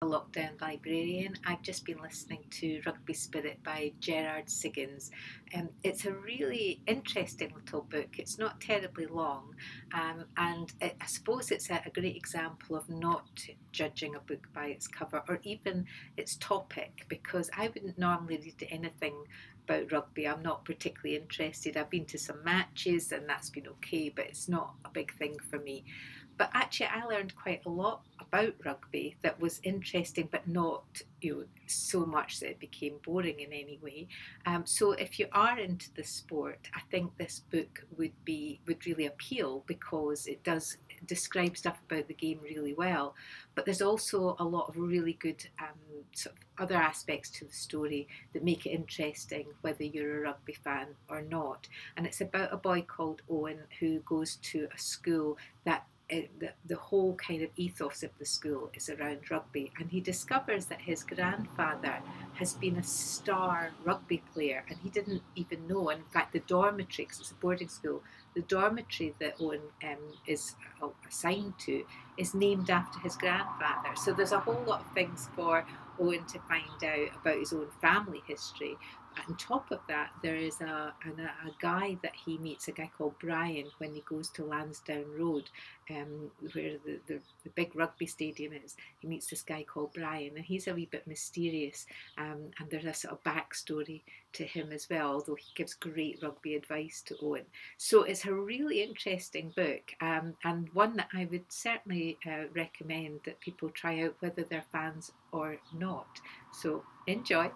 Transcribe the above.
Lockdown Librarian. I've just been listening to Rugby Spirit by Gerard Siggins. It's a really interesting little book. It's not terribly long, I suppose it's a great example of not judging a book by its cover or even its topic, because I wouldn't normally read anything about rugby. I'm not particularly interested. I've been to some matches and that's been okay, but it's not a big thing for me. But actually, I learned quite a lot about rugby that was interesting, but not so much that it became boring in any way. So if you are into the sport, I think this book would really appeal, because it does describe stuff about the game really well. But there's also a lot of really good sort of other aspects to the story that make it interesting, whether you're a rugby fan or not. And it's about a boy called Owen who goes to a school that the whole kind of ethos of the school is around rugby, and he discovers that his grandfather has been a star rugby player and he didn't even know. In fact, the dormitory, because it's a boarding school, the dormitory that Owen is assigned to is named after his grandfather. So there's a whole lot of things for Owen to find out about his own family history. On top of that, there is a guy that he meets, a guy called Brian, when he goes to Lansdowne Road, where the big rugby stadium is. He meets this guy called Brian, and he's a wee bit mysterious, and there's a sort of backstory to him as well, although he gives great rugby advice to Owen. So it's a really interesting book, and one that I would certainly recommend that people try out, whether they're fans or not. So enjoy.